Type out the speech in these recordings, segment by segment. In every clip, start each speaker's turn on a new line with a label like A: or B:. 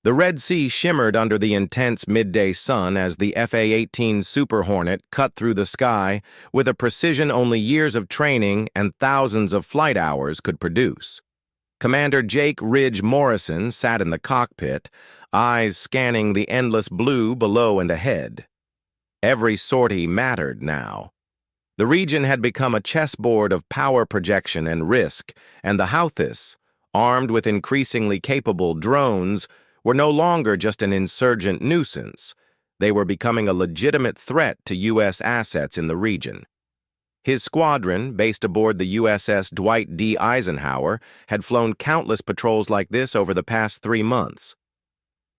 A: The Red Sea shimmered under the intense midday sun as the F-18 Super Hornet cut through the sky with a precision only years of training and thousands of flight hours could produce. Commander Jake Ridge Morrison sat in the cockpit, eyes scanning the endless blue below and ahead. Every sortie mattered now. The region had become a chessboard of power projection and risk, and the Houthis, armed with increasingly capable drones, were no longer just an insurgent nuisance. They were becoming a legitimate threat to U.S. assets in the region. His squadron, based aboard the USS Dwight D. Eisenhower, had flown countless patrols like this over the past 3 months.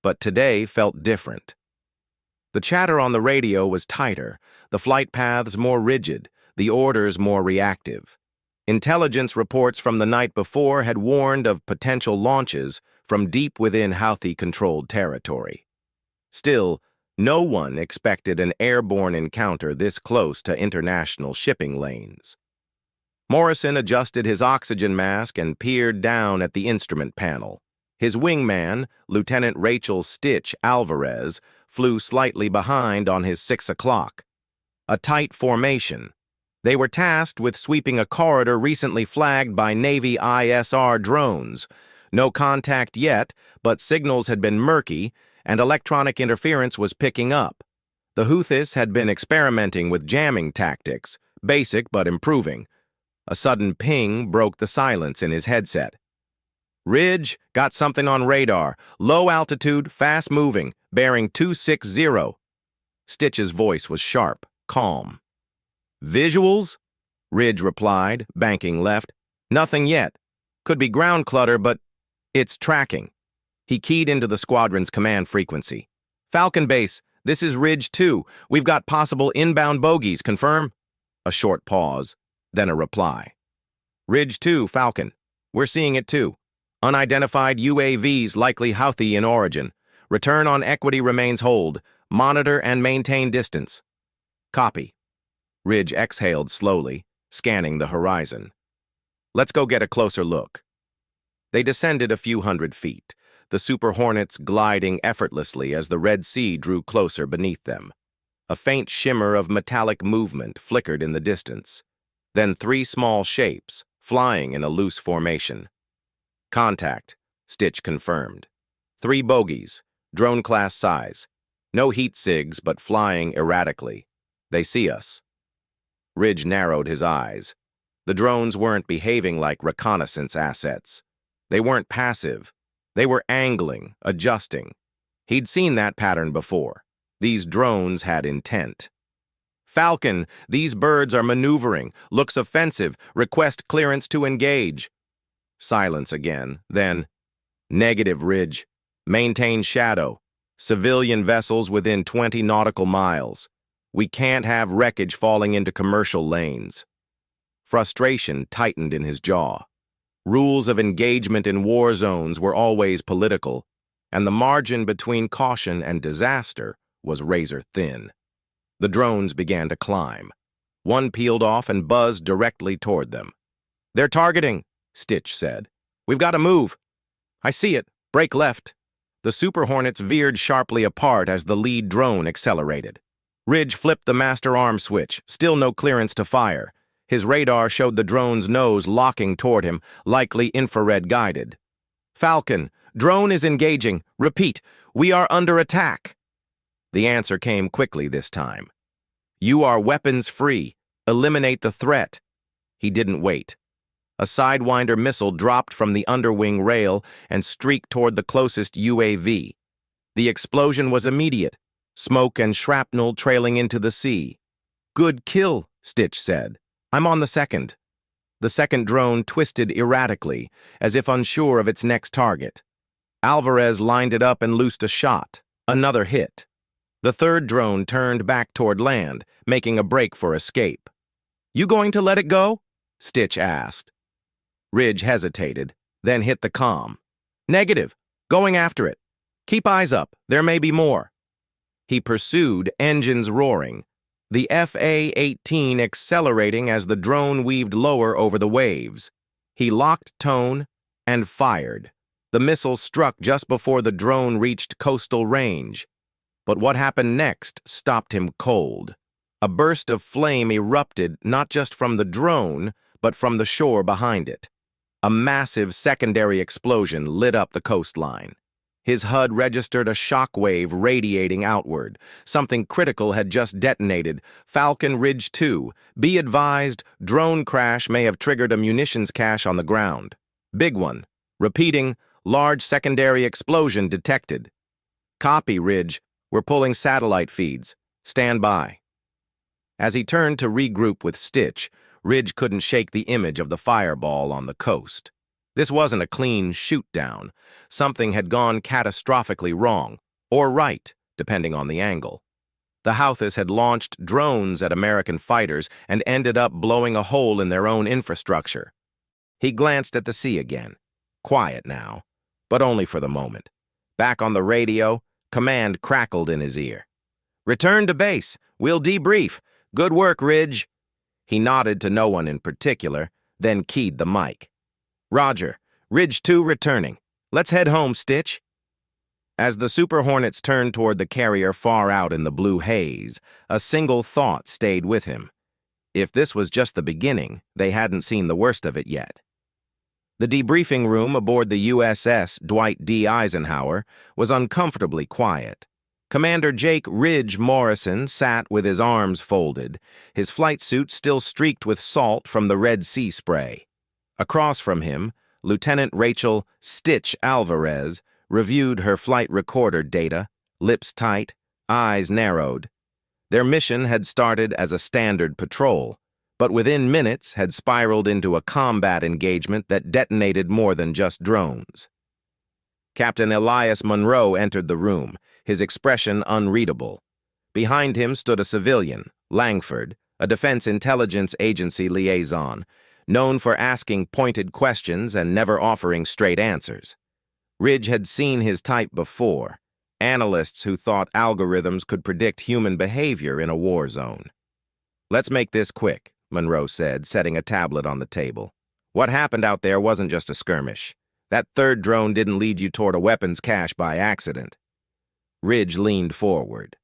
A: But today felt different. The chatter on the radio was tighter, the flight paths more rigid, the orders more reactive. Intelligence reports from the night before had warned of potential launches from deep within Houthi-controlled territory. Still, no one expected an airborne encounter this close to international shipping lanes. Morrison adjusted his oxygen mask and peered down at the instrument panel. His wingman, Lieutenant Rachel Stitch Alvarez, flew slightly behind on his 6 o'clock. A tight formation. They were tasked with sweeping a corridor recently flagged by Navy ISR drones. No contact yet, but signals had been murky, and electronic interference was picking up. The Houthis had been experimenting with jamming tactics, basic but improving. A sudden ping broke the silence in his headset. "Ridge, got something on radar. Low altitude, fast moving, bearing 260. Stitch's voice was sharp, calm. "Visuals?" Ridge replied, banking left. "Nothing yet. Could be ground clutter, but it's tracking." He keyed into the squadron's command frequency. "Falcon Base, this is Ridge 2. We've got possible inbound bogeys, confirm?" A short pause, then a reply. "Ridge 2, Falcon. We're seeing it too. Unidentified UAVs, likely Houthi in origin. Return on equity remains hold. Monitor and maintain distance." "Copy." Ridge exhaled slowly, scanning the horizon. "Let's go get a closer look." They descended a few hundred feet, the Super Hornets gliding effortlessly as the Red Sea drew closer beneath them. A faint shimmer of metallic movement flickered in the distance. Then 3 small shapes, flying in a loose formation. "Contact," Stitch confirmed. 3 bogeys, drone-class size. No heat sigs, but flying erratically. "They see us." Ridge narrowed his eyes. The drones weren't behaving like reconnaissance assets. They weren't passive. They were angling, adjusting. He'd seen that pattern before. These drones had intent. "Falcon, these birds are maneuvering. Looks offensive. Request clearance to engage." Silence again, then, "Negative, Ridge. Maintain shadow. Civilian vessels within 20 nautical miles. We can't have wreckage falling into commercial lanes." Frustration tightened in his jaw. Rules of engagement in war zones were always political, and the margin between caution and disaster was razor thin. The drones began to climb. One peeled off and buzzed directly toward them. "They're targeting," Stitch said. "We've got to move." "I see it. Break left." The Super Hornets veered sharply apart as the lead drone accelerated. Ridge flipped the master arm switch, still no clearance to fire. His radar showed the drone's nose locking toward him, likely infrared guided. "Falcon, drone is engaging. Repeat, we are under attack." The answer came quickly this time. "You are weapons free. Eliminate the threat." He didn't wait. A Sidewinder missile dropped from the underwing rail and streaked toward the closest UAV. The explosion was immediate, smoke and shrapnel trailing into the sea. "Good kill," Stitch said. "I'm on the second." The second drone twisted erratically, as if unsure of its next target. Alvarez lined it up and loosed a shot. Another hit. The third drone turned back toward land, making a break for escape. "You going to let it go?" Stitch asked. Ridge hesitated, then hit the comm. "Negative. Going after it. Keep eyes up. There may be more." He pursued, engines roaring, the F-18 accelerating as the drone weaved lower over the waves. He locked tone and fired. The missile struck just before the drone reached coastal range. But what happened next stopped him cold. A burst of flame erupted not just from the drone, but from the shore behind it. A massive secondary explosion lit up the coastline. His HUD registered a shock wave radiating outward. Something critical had just detonated. Falcon Ridge 2. Be advised, drone crash may have triggered a munitions cache on the ground. Big one. Repeating, large secondary explosion detected. Copy, Ridge. We're pulling satellite feeds. Stand by. As he turned to regroup with Stitch, Ridge couldn't shake the image of the fireball on the coast. This wasn't a clean shoot-down. Something had gone catastrophically wrong, or right, depending on the angle. The Houthis had launched drones at American fighters and ended up blowing a hole in their own infrastructure. He glanced at the sea again. Quiet now, but only for the moment. Back on the radio, command crackled in his ear. "Return to base. We'll debrief. Good work, Ridge." He nodded to no one in particular, then keyed the mic. "Roger. Ridge 2 returning. Let's head home, Stitch." As the Super Hornets turned toward the carrier far out in the blue haze, a single thought stayed with him. If this was just the beginning, they hadn't seen the worst of it yet. The debriefing room aboard the USS Dwight D. Eisenhower was uncomfortably quiet. Commander Jake Ridge Morrison sat with his arms folded, his flight suit still streaked with salt from the Red Sea spray. Across from him, Lieutenant Rachel Stitch Alvarez reviewed her flight recorder data, lips tight, eyes narrowed. Their mission had started as a standard patrol, but within minutes had spiraled into a combat engagement that detonated more than just drones. Captain Elias Monroe entered the room, his expression unreadable. Behind him stood a civilian, Langford, a Defense Intelligence Agency liaison, known for asking pointed questions and never offering straight answers. Ridge had seen his type before, analysts who thought algorithms could predict human behavior in a war zone. "Let's make this quick," Monroe said, setting a tablet on the table. "What happened out there wasn't just a skirmish. That third drone didn't lead you toward a weapons cache by accident." Ridge leaned forward.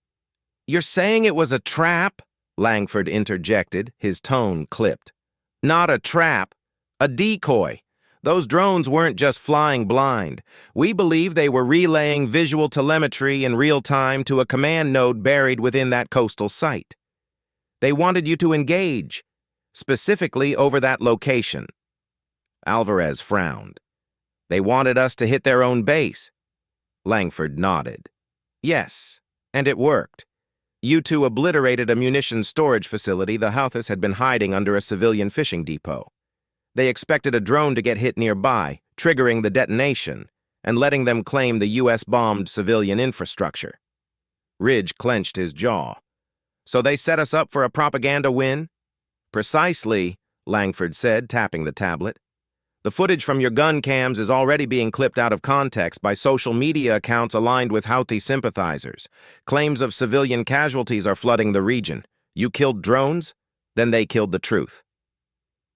A: "You're saying it was a trap?" Langford interjected, his tone clipped. "Not a trap, a decoy. Those drones weren't just flying blind. We believe they were relaying visual telemetry in real time to a command node buried within that coastal site. They wanted you to engage, specifically over that location." Alvarez frowned. "They wanted us to hit their own base." Langford nodded. "Yes, and it worked. You two obliterated a munitions storage facility the Houthis had been hiding under a civilian fishing depot. They expected a drone to get hit nearby, triggering the detonation, and letting them claim the U.S.-bombed civilian infrastructure." Ridge clenched his jaw. "So they set us up for a propaganda win?" "Precisely," Langford said, tapping the tablet. "The footage from your gun cams is already being clipped out of context by social media accounts aligned with Houthi sympathizers. Claims of civilian casualties are flooding the region. You killed drones? Then they killed the truth."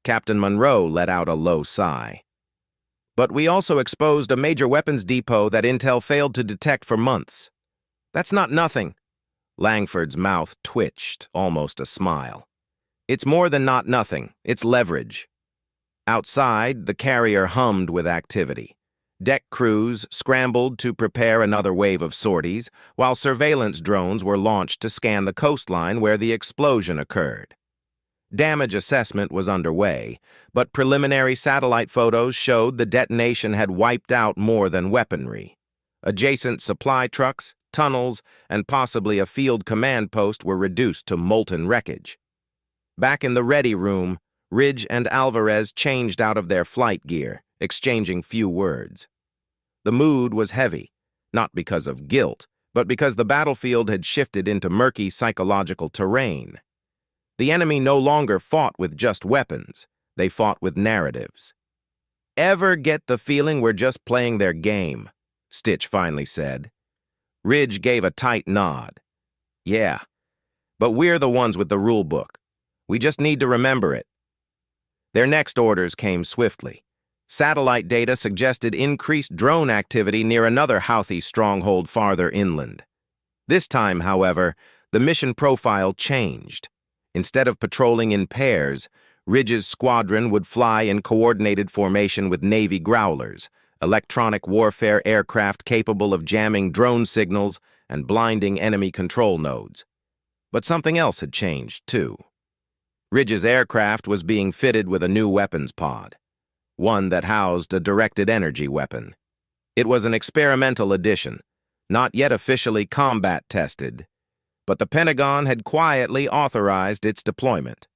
A: Captain Monroe let out a low sigh. "But we also exposed a major weapons depot that intel failed to detect for months." "That's not nothing." Langford's mouth twitched, almost a smile. "It's more than not nothing. It's leverage." Outside, the carrier hummed with activity. Deck crews scrambled to prepare another wave of sorties, while surveillance drones were launched to scan the coastline where the explosion occurred. Damage assessment was underway, but preliminary satellite photos showed the detonation had wiped out more than weaponry. Adjacent supply trucks, tunnels, and possibly a field command post were reduced to molten wreckage. Back in the ready room, Ridge and Alvarez changed out of their flight gear, exchanging few words. The mood was heavy, not because of guilt, but because the battlefield had shifted into murky psychological terrain. The enemy no longer fought with just weapons, they fought with narratives. "Ever get the feeling we're just playing their game?" Stitch finally said. Ridge gave a tight nod. "Yeah, but we're the ones with the rule book. We just need to remember it." Their next orders came swiftly. Satellite data suggested increased drone activity near another Houthi stronghold farther inland. This time, however, the mission profile changed. Instead of patrolling in pairs, Ridge's squadron would fly in coordinated formation with Navy Growlers, electronic warfare aircraft capable of jamming drone signals and blinding enemy control nodes. But something else had changed, too. Ridge's aircraft was being fitted with a new weapons pod, one that housed a directed energy weapon. It was an experimental addition, not yet officially combat tested, but the Pentagon had quietly authorized its deployment.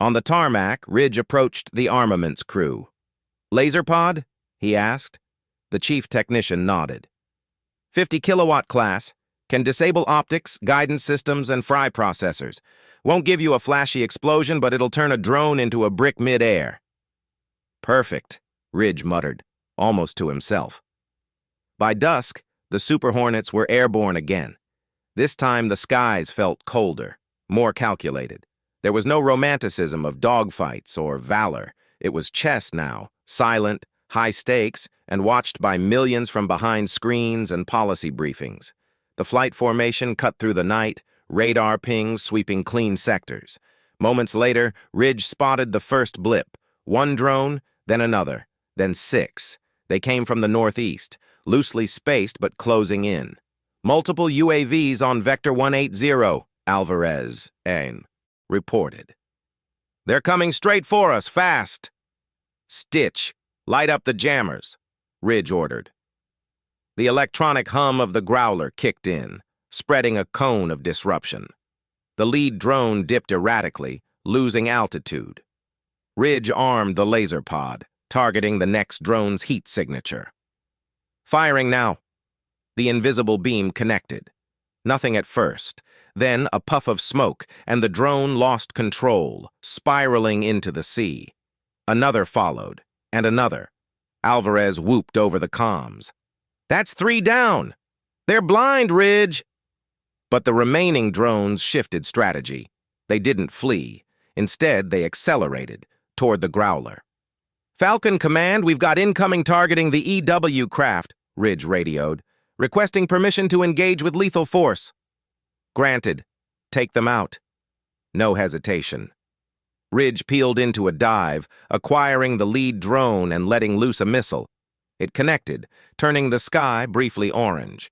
A: On the tarmac, Ridge approached the armaments crew. "Laser pod?" he asked. The chief technician nodded. 50-kilowatt class. Can disable optics, guidance systems, and fry processors. Won't give you a flashy explosion, but it'll turn a drone into a brick mid-air. "Perfect," Ridge muttered, almost to himself. By dusk, the Super Hornets were airborne again. This time the skies felt colder, more calculated. There was no romanticism of dogfights or valor. It was chess now, silent, high stakes, and watched by millions from behind screens and policy briefings. The flight formation cut through the night, radar pings sweeping clean sectors. Moments later, Ridge spotted the first blip. One drone, then another, then 6. They came from the northeast, loosely spaced but closing in. "Multiple UAVs on Vector 180, Alvarez reported. "They're coming straight for us, fast!" "Stitch, light up the jammers," Ridge ordered. The electronic hum of the Growler kicked in, spreading a cone of disruption. The lead drone dipped erratically, losing altitude. Ridge armed the laser pod, targeting the next drone's heat signature. "Firing now." The invisible beam connected. Nothing at first. Then a puff of smoke, and the drone lost control, spiraling into the sea. Another followed, and another. Alvarez whooped over the comms. "That's 3 down! They're blind, Ridge!" But the remaining drones shifted strategy. They didn't flee. Instead, they accelerated toward the Growler. "Falcon Command, we've got incoming targeting the EW craft," Ridge radioed, "requesting permission to engage with lethal force." "Granted. Take them out." No hesitation. Ridge peeled into a dive, acquiring the lead drone and letting loose a missile. It connected, turning the sky briefly orange.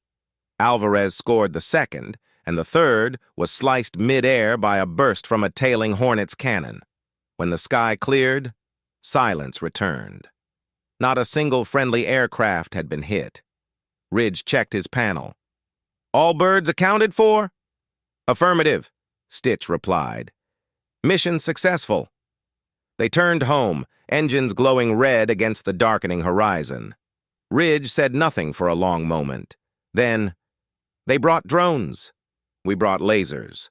A: Alvarez scored the second, and the third was sliced mid-air by a burst from a tailing Hornet's cannon. When the sky cleared, silence returned. Not a single friendly aircraft had been hit. Ridge checked his panel. "All birds accounted for?" "Affirmative," Stitch replied. "Mission successful." They turned home, engines glowing red against the darkening horizon. Ridge said nothing for a long moment. Then, "They brought drones. We brought lasers."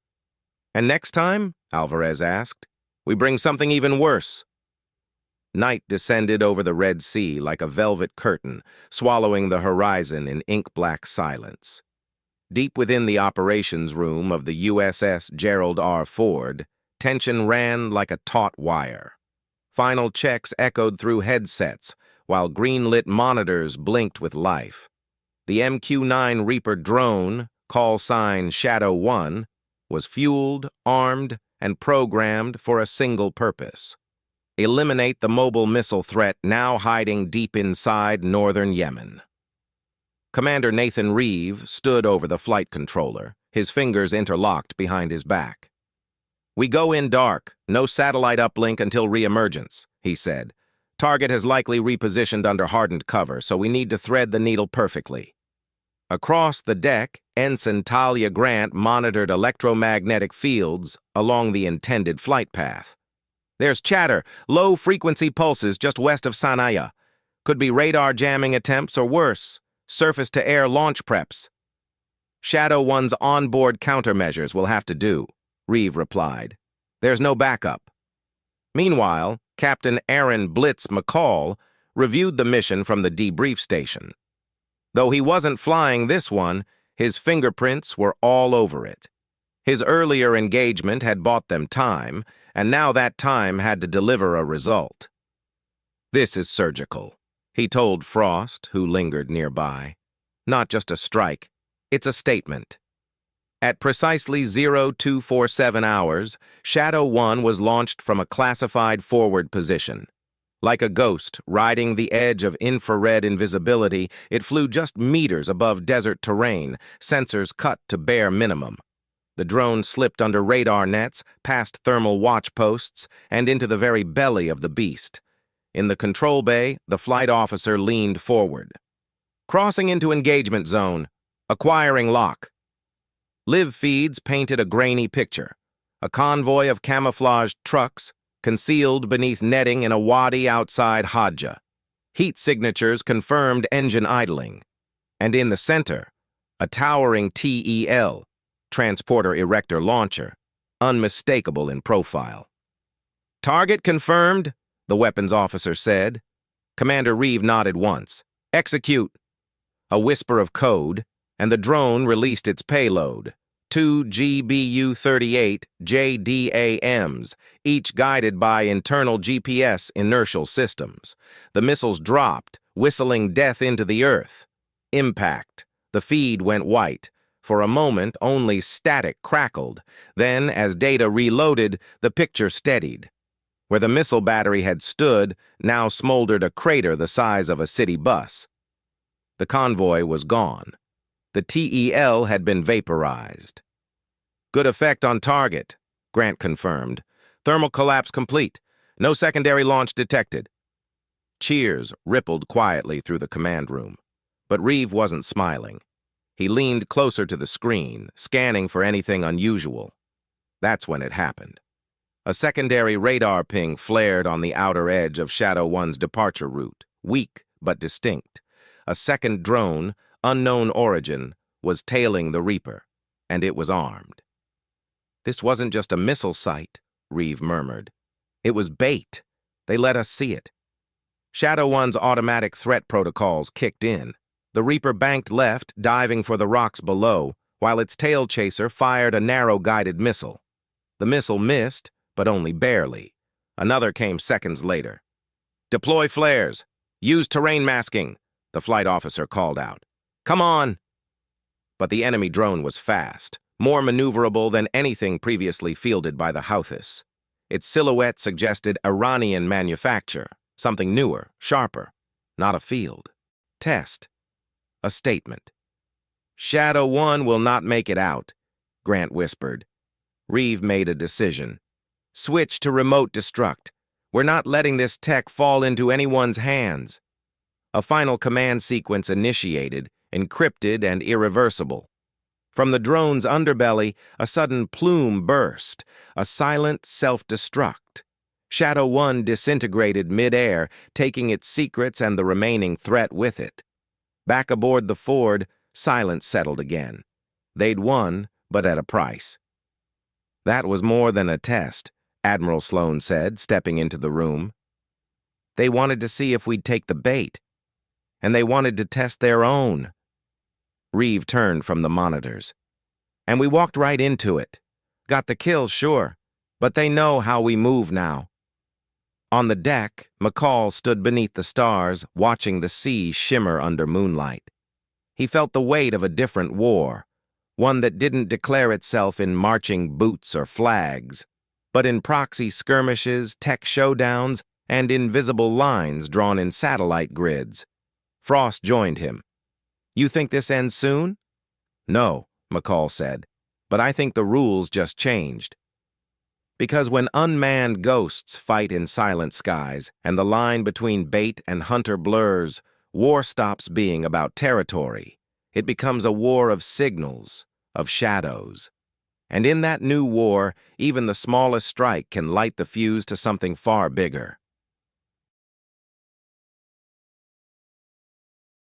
A: "And next time," Alvarez asked, "we bring something even worse." Night descended over the Red Sea like a velvet curtain, swallowing the horizon in ink-black silence. Deep within the operations room of the USS Gerald R. Ford, tension ran like a taut wire. Final checks echoed through headsets, while green-lit monitors blinked with life. The MQ-9 Reaper drone, call sign Shadow 1, was fueled, armed, and programmed for a single purpose: eliminate the mobile missile threat now hiding deep inside northern Yemen. Commander Nathan Reeve stood over the flight controller, his fingers interlocked behind his back. "We go in dark, no satellite uplink until reemergence," he said. "Target has likely repositioned under hardened cover, so we need to thread the needle perfectly." Across the deck, Ensign Talia Grant monitored electromagnetic fields along the intended flight path. "There's chatter, low-frequency pulses just west of Sanaya. Could be radar jamming attempts or worse, surface-to-air launch preps." "Shadow 1's onboard countermeasures will have to do," Reeve replied. "There's no backup." Meanwhile, Captain Aaron Blitz McCall reviewed the mission from the debrief station. Though he wasn't flying this one, his fingerprints were all over it. His earlier engagement had bought them time, and now that time had to deliver a result. "This is surgical," he told Frost, who lingered nearby. "Not just a strike, it's a statement." At precisely 0247 hours, Shadow 1 was launched from a classified forward position. Like a ghost riding the edge of infrared invisibility, it flew just meters above desert terrain, sensors cut to bare minimum. The drone slipped under radar nets, past thermal watch posts, and into the very belly of the beast. In the control bay, the flight officer leaned forward. "Crossing into engagement zone. Acquiring lock." Live feeds painted a grainy picture. A convoy of camouflaged trucks, concealed beneath netting in a wadi outside Hadja. Heat signatures confirmed engine idling. And in the center, a towering TEL, transporter erector launcher, unmistakable in profile. "Target confirmed," the weapons officer said. Commander Reeve nodded once. "Execute." A whisper of code, and the drone released its payload. 2 GBU-38 JDAMs, each guided by internal GPS inertial systems. The missiles dropped, whistling death into the earth. Impact. The feed went white. For a moment, only static crackled. Then, as data reloaded, the picture steadied. Where the missile battery had stood, now smoldered a crater the size of a city bus. The convoy was gone. The TEL had been vaporized. "Good effect on target," Grant confirmed. "Thermal collapse complete. No secondary launch detected." Cheers rippled quietly through the command room. But Reeve wasn't smiling. He leaned closer to the screen, scanning for anything unusual. That's when it happened. A secondary radar ping flared on the outer edge of Shadow 1's departure route, weak but distinct. A second drone, unknown origin, was tailing the Reaper, and it was armed. "This wasn't just a missile site," Reeve murmured. "It was bait. They let us see it." Shadow 1's automatic threat protocols kicked in. The Reaper banked left, diving for the rocks below, while its tail chaser fired a narrow-guided missile. The missile missed, but only barely. Another came seconds later. "Deploy flares. Use terrain masking," the flight officer called out. "Come on!" But the enemy drone was fast, more maneuverable than anything previously fielded by the Houthis. Its silhouette suggested Iranian manufacture, something newer, sharper. Not a field. Test. A statement. "Shadow 1 will not make it out," Grant whispered. Reeve made a decision. "Switch to remote destruct. We're not letting this tech fall into anyone's hands." A final command sequence initiated, encrypted and irreversible. From the drone's underbelly, a sudden plume burst, a silent self-destruct. Shadow 1 disintegrated mid-air, taking its secrets and the remaining threat with it. Back aboard the Ford, silence settled again. They'd won, but at a price. "That was more than a test," Admiral Sloan said, stepping into the room. "They wanted to see if we'd take the bait, and they wanted to test their own." Reeve turned from the monitors. "And we walked right into it. Got the kill, sure, but they know how we move now." On the deck, McCall stood beneath the stars, watching the sea shimmer under moonlight. He felt the weight of a different war, one that didn't declare itself in marching boots or flags, but in proxy skirmishes, tech showdowns, and invisible lines drawn in satellite grids. Frost joined him. "You think this ends soon?" "No," McCall said, "but I think the rules just changed." Because when unmanned ghosts fight in silent skies and the line between bait and hunter blurs, war stops being about territory. It becomes a war of signals, of shadows. And in that new war, even the smallest strike can light the fuse to something far bigger.